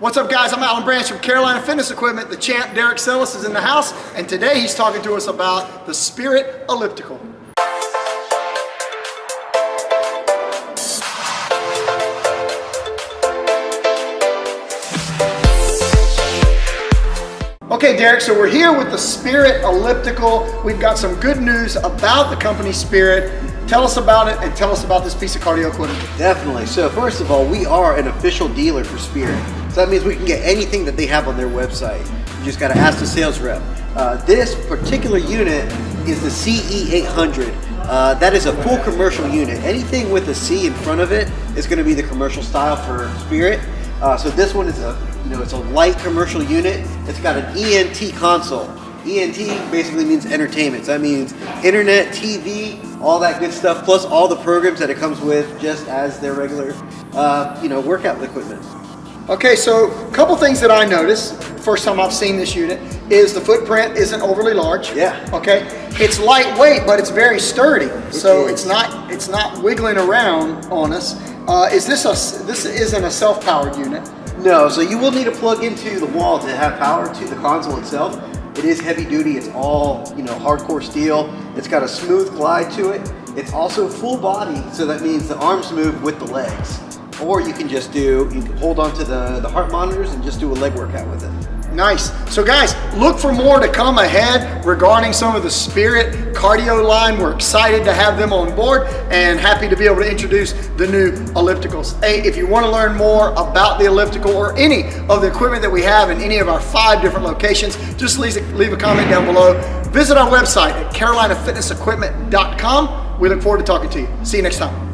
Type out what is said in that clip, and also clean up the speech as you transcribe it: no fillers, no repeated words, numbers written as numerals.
What's up, guys? I'm Alan Branch from Carolina Fitness Equipment. The champ Derek Sellis is in the house, and today he's talking to us about the Spirit Elliptical. Okay, Derek, so we're here with the Spirit Elliptical. We've got some good news about the company Spirit. Tell us about it and tell us about this piece of cardio equipment. Definitely. So first of all, we are an official dealer for Spirit. So that means we can get anything that they have on their website. You just got to ask the sales rep. This particular unit is the CE800. That is a full commercial unit. Anything with a C in front of it is going to be the commercial style for Spirit. So this one is it's a light commercial unit. It's got an ENT console. ENT basically means entertainment. So that means internet, TV, all that good stuff, plus all the programs that it comes with, just as their regular, workout equipment. Okay, so a couple things that I noticed, first time I've seen this unit, is the footprint isn't overly large. Yeah. Okay, it's lightweight, but it's very sturdy. So it's not wiggling around on us. This isn't a self-powered unit? No, so you will need to plug into the wall to have power to the console itself. It is heavy duty. It's all hardcore steel. It's got a smooth glide to it. It's also full body, so that means the arms move with the legs. Or you can hold on to the heart monitors and just do a leg workout with it. Nice. So guys, look for more to come ahead regarding some of the Spirit cardio line. We're excited to have them on board and happy to be able to introduce the new ellipticals. Hey, if you want to learn more about the elliptical or any of the equipment that we have in any of our 5 different locations, just leave a comment down below. Visit our website at carolinafitnessequipment.com. We look forward to talking to you. See you next time.